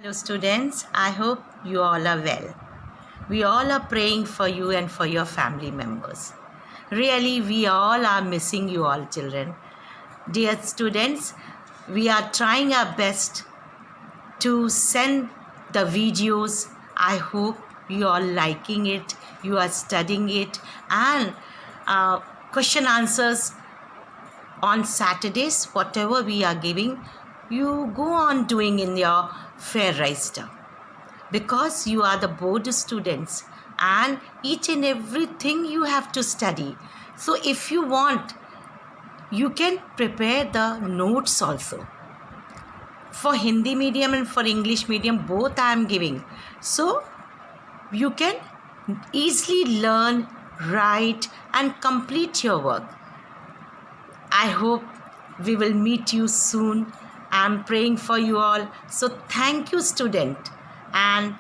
Hello, students. I hope you all are well. We all are praying for you and for your family members. Really, we all are missing you all, children. Dear students, we are trying our best to send the videos. I hope you are liking it, you are studying it, and question answers on Saturdays, whatever we are giving, you go on doing in your fair register, because you are the board students and each and everything you have to study. So if you want, you can prepare the notes also. For Hindi medium and for English medium, both I am giving. So you can easily learn, write and complete your work. I hope we will meet you soon. I'm praying for you all. So thank you, student, and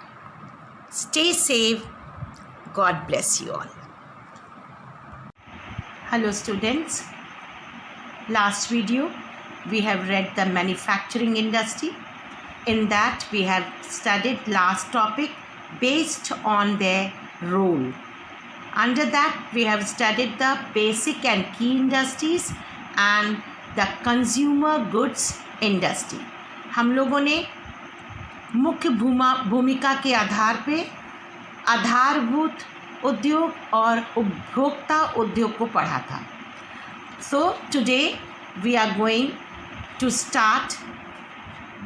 stay safe. God bless you all. Hello, students. Last video, we have read the manufacturing industry. In that, we have studied last topic based on their role. Under that, we have studied the basic and key industries and the consumer goods industry. हम लोगों ने मुख्य भूमिका के आधार पे आधारभूत उद्योग और उपभोक्ता उद्योग को पढ़ा था. So today we are going to start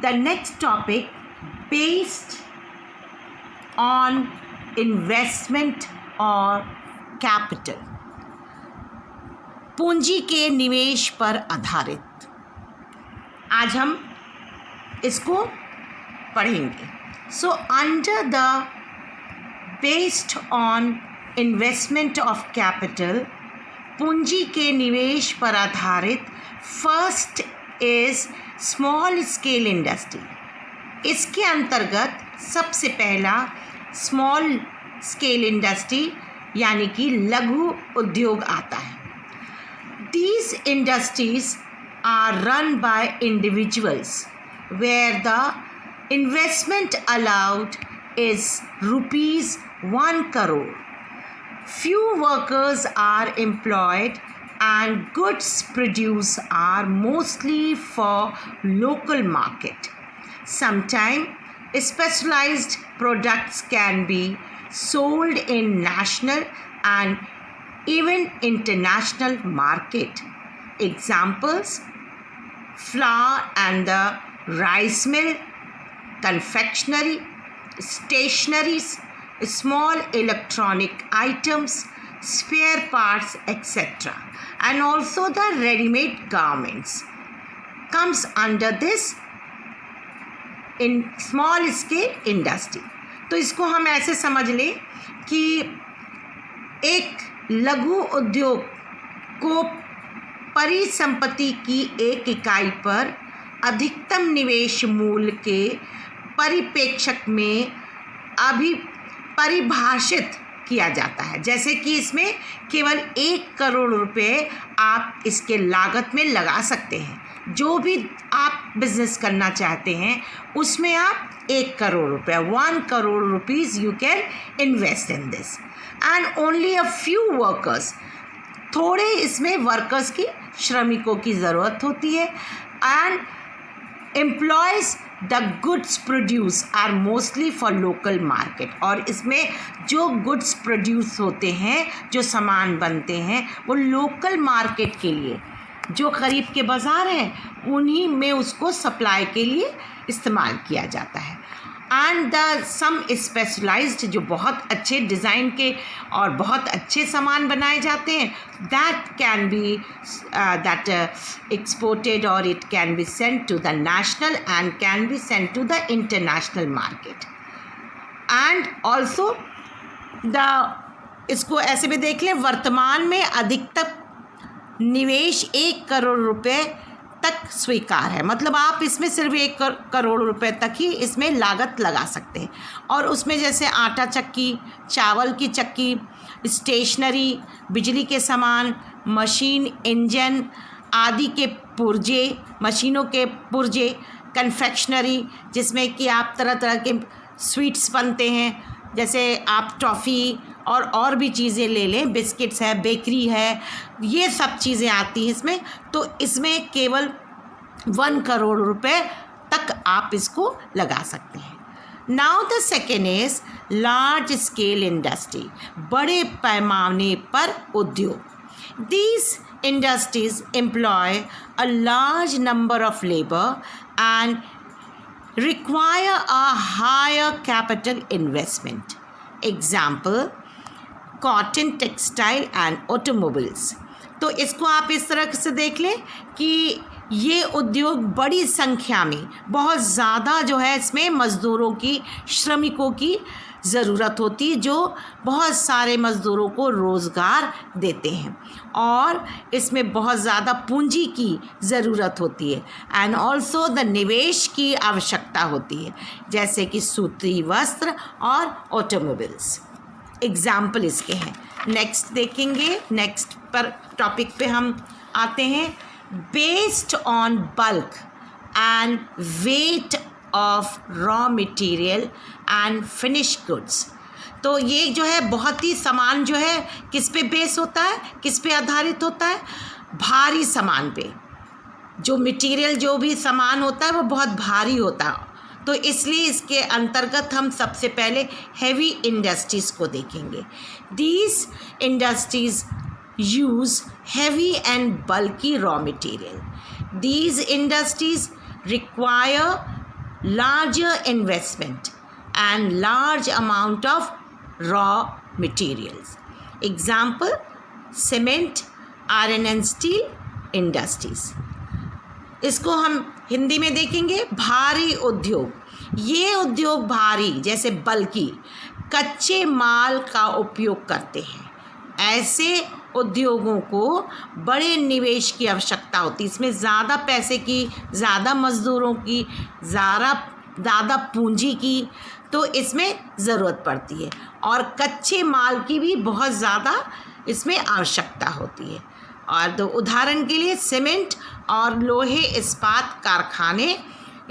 the next topic based on investment और कैपिटल. पूंजी के निवेश पर आधारित. आज हम इसको पढ़ेंगे. So under the based on investment of capital, पूंजी के निवेश पर आधारित, first is small scale industry. इसके अंतर्गत सबसे पहला स्मॉल स्केल इंडस्ट्री यानी कि लघु उद्योग आता है. These industries are run by individuals where the investment allowed is rupees 1 crore. Few workers are employed and goods produced are mostly for local market. Sometimes specialized products can be sold in national and even international market. Examples: flour and the rice mill, confectionery, stationeries, small electronic items, spare parts, etc. And also the ready-made garments comes under this in small scale industry. तो इसको हम ऐसे समझ लें कि एक लघु उद्योग को परिसंपत्ति की एक इकाई पर अधिकतम निवेश मूल्य के परिप्रेक्ष्य में अभी परिभाषित किया जाता है. जैसे कि इसमें केवल 1 करोड़ रुपए आप इसके लागत में लगा सकते हैं. जो भी आप बिजनेस करना चाहते हैं उसमें आप 1 करोड़ रुपए 1 crore rupees you can invest in this. And only a few workers, थोड़े इसमें वर्कर्स की, श्रमिकों की ज़रूरत होती है. And employees the goods produce are mostly for local market. और इसमें जो गुड्स प्रोड्यूस होते हैं, जो सामान बनते हैं, वो लोकल मार्केट के लिए, जो करीब के बाज़ार हैं उन्हीं में उसको सप्लाई के लिए इस्तेमाल किया जाता है. एंड द सम स्पेशलाइज्ड, जो बहुत अच्छे डिज़ाइन के और बहुत अच्छे सामान बनाए जाते हैं, that can be that exported और it can be sent to the national and can be sent to the international market. And also इसको ऐसे भी देख लें, वर्तमान में अधिकतम निवेश 1 करोड़ रुपए तक स्वीकार है. मतलब आप इसमें सिर्फ 1 करोड़ रुपए तक ही इसमें लागत लगा सकते हैं. और उसमें जैसे आटा चक्की, चावल की चक्की, स्टेशनरी, बिजली के सामान, मशीन, इंजन आदि के पुर्जे, मशीनों के पुर्जे, कन्फेक्शनरी, जिसमें कि आप तरह तरह के स्वीट्स बनते हैं, जैसे आप टॉफ़ी और भी चीज़ें ले लें, बिस्किट्स है, बेकरी है, ये सब चीज़ें आती हैं इसमें। तो इसमें केवल 1 करोड़ रुपए तक आप इसको लगा सकते हैं। Now the second is large scale industry, बड़े पैमाने पर उद्योग। These industries employ a large number of labour and require a higher capital investment. Example, cotton, textile and automobiles. तो इसको आप इस तरह से देख लें कि ये उद्योग बड़ी संख्या में, बहुत ज़्यादा जो है इसमें मज़दूरों की, श्रमिकों की ज़रूरत होती है, जो बहुत सारे मज़दूरों को रोज़गार देते हैं, और इसमें बहुत ज़्यादा पूंजी की ज़रूरत होती है एंड ऑल्सो द निवेश की आवश्यकता होती है, जैसे कि सूती वस्त्र और ऑटोमोबाइल्स एग्जाम्पल इसके हैं। नेक्स्ट देखेंगे, नेक्स्ट पर टॉपिक पे हम आते हैं, based on bulk and weight of raw material and finish goods. तो ये जो है बहुत ही सामान जो है किस पे बेस होता है, किस पे आधारित होता है, भारी सामान पे। जो मटेरियल, जो भी सामान होता है वो बहुत भारी होता है, तो इसलिए इसके अंतर्गत हम सबसे पहले हैवी इंडस्ट्रीज़ को देखेंगे। These industries use heavy and bulky raw material. These industries require larger investment and large amount of raw materials. Example, cement, iron and steel industries. इसको हम हिंदी में देखेंगे, भारी उद्योग। ये उद्योग भारी, जैसे बल्कि, कच्चे माल का उपयोग करते हैं। ऐसे उद्योगों को बड़े निवेश की आवश्यकता होती है, इसमें ज़्यादा पैसे की, ज़्यादा मज़दूरों की, ज़्यादा पूंजी की, तो इसमें ज़रूरत पड़ती है, और कच्चे माल की भी बहुत ज़्यादा इसमें आवश्यकता होती है। और तो उदाहरण के लिए सीमेंट और लोहे इस्पात कारखाने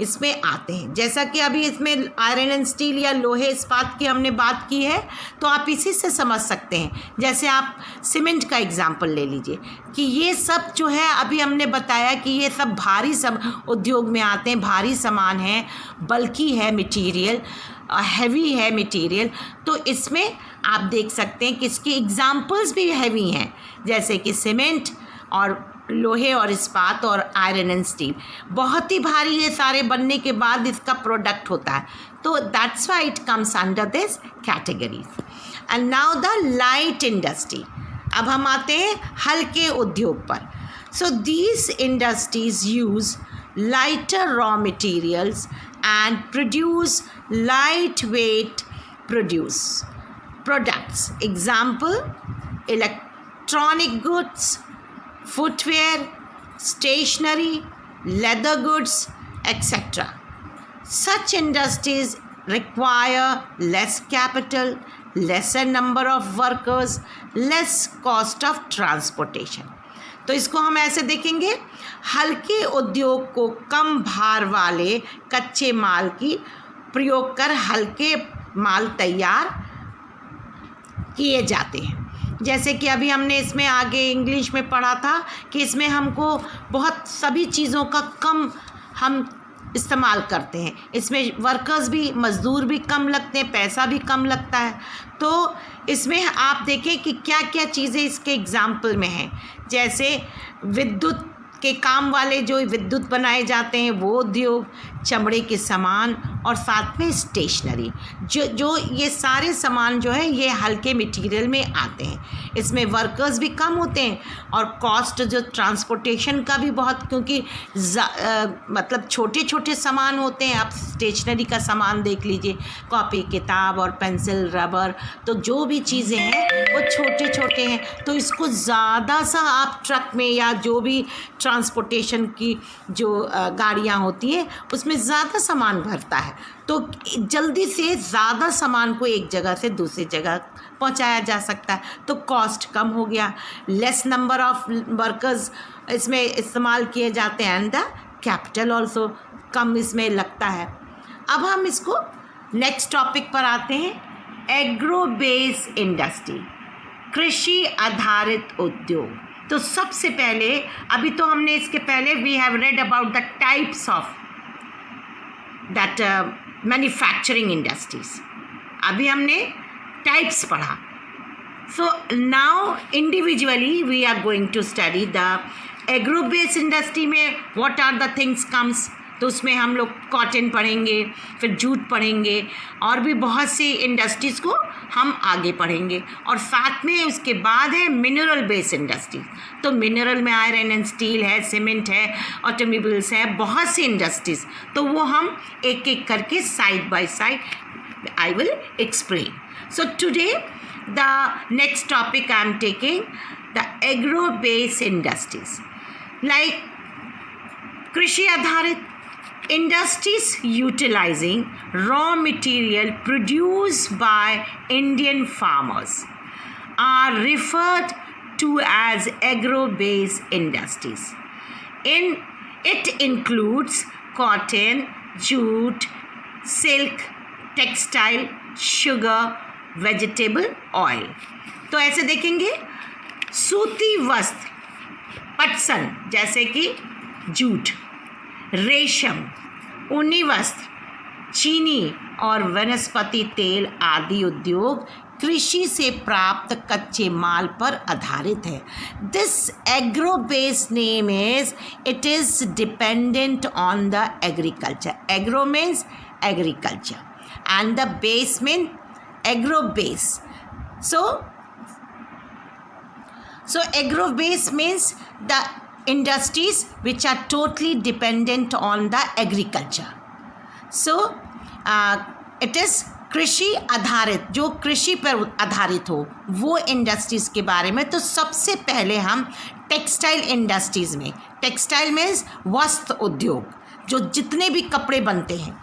इसमें आते हैं। जैसा कि अभी इसमें आयरन एंड स्टील या लोहे इस्पात की हमने बात की है, तो आप इसी से समझ सकते हैं। जैसे आप सीमेंट का एग्जांपल ले लीजिए कि ये सब जो है, अभी हमने बताया कि ये सब भारी सब उद्योग में आते हैं, भारी सामान है, बल्कि है मटेरियल, हैवी है मटेरियल। तो इसमें आप देख सकते हैं कि इसके एग्जांपल्स भी हैवी हैं, जैसे कि सीमेंट और लोहे और इस्पात और आयरन एंड स्टील बहुत ही भारी है, सारे बनने के बाद इसका प्रोडक्ट होता है, तो that's why it comes under this category. And now the light industry, अब हम आते हैं हल्के उद्योग पर। So these industries use lighter raw materials and produce light weight products. Example, electronic goods, footwear, stationery, leather goods, etc. Such industries require less capital, lesser number of workers, less cost of transportation. तो इसको हम ऐसे देखेंगे, हल्के उद्योग को कम भार वाले कच्चे माल की प्रयोग कर हल्के माल तैयार किए जाते हैं। जैसे कि अभी हमने इसमें आगे इंग्लिश में पढ़ा था कि इसमें हमको बहुत सभी चीज़ों का कम हम इस्तेमाल करते हैं, इसमें वर्कर्स भी, मज़दूर भी कम लगते हैं, पैसा भी कम लगता है। तो इसमें आप देखें कि क्या क्या चीज़ें इसके एग्जाम्पल में हैं, जैसे विद्युत के काम वाले जो विद्युत बनाए जाते हैं वो उद्योग, चमड़े के सामान और साथ में स्टेशनरी, जो ये सारे सामान जो है ये हल्के मटेरियल में आते हैं। इसमें वर्कर्स भी कम होते हैं और कॉस्ट जो ट्रांसपोर्टेशन का भी बहुत, क्योंकि मतलब छोटे छोटे सामान होते हैं। आप स्टेशनरी का सामान देख लीजिए, कॉपी किताब और पेंसिल रबर, तो जो भी चीज़ें हैं वो छोटे छोटे हैं, तो इसको ज़्यादा सा आप ट्रक में या जो भी ट्रांसपोर्टेशन की जो गाड़ियाँ होती हैं उसमें ज़्यादा सामान भरता है, तो जल्दी से ज़्यादा सामान को एक जगह से दूसरी जगह पहुंचाया जा सकता है, तो कॉस्ट कम हो गया। लेस नंबर ऑफ वर्कर्स इसमें इस्तेमाल किए जाते हैं and the capital also come इसमें लगता है। अब हम इसको नेक्स्ट टॉपिक पर आते हैं, एग्रो बेस इंडस्ट्री, कृषि आधारित उद्योग। तो सबसे पहले, अभी तो हमने इसके पहले we have read about the types of that manufacturing industries, अभी हमने टाइप्स पढ़ा। So now individually we are going to study the agro base industry में what are the things comes. तो उसमें हम लोग कॉटन पढ़ेंगे, फिर जूट पढ़ेंगे, और भी बहुत सी इंडस्ट्रीज़ को हम आगे पढ़ेंगे। और साथ में उसके बाद है मिनरल बेस इंडस्ट्री। तो मिनरल में आयरन एंड स्टील है, सीमेंट है, ऑटोमोबाइल्स है, बहुत सी इंडस्ट्रीज़। तो वो हम एक एक करके side by side I will explain. So today the next topic I am taking, the agro based industries, like krishi adharit industries utilizing raw material produced by Indian farmers are referred to as agro based industries. It includes cotton, jute, silk, textile, sugar, vegetable oil. तो ऐसे देखेंगे, सूती वस्त्र, पटसन जैसे कि jute, रेशम, ऊनी वस्त्र, चीनी और वनस्पति तेल आदि उद्योग कृषि से प्राप्त कच्चे माल पर आधारित है। This agro base name is, it is dependent on the agriculture. Agro means agriculture and the base mean agro base. So agro base means the industries which are totally dependent on the agriculture. So it is कृषि आधारित, जो कृषि पर आधारित हो वो industries के बारे में। तो सबसे पहले हम टेक्सटाइल इंडस्ट्रीज़ में, टेक्सटाइल मीन्स वस्त्र उद्योग, जो जितने भी कपड़े बनते हैं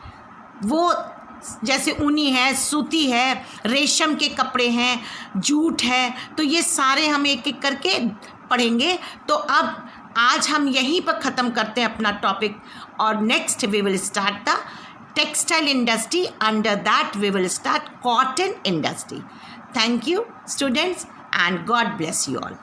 वो, जैसे ऊनी है, सूती है, रेशम के कपड़े हैं, जूट है, तो ये सारे हम एक एक करके पढ़ेंगे। तो अब आज हम यहीं पर ख़त्म करते हैं अपना टॉपिक, और next we will start the textile industry, under that we will start cotton industry. Thank you students and God bless you all.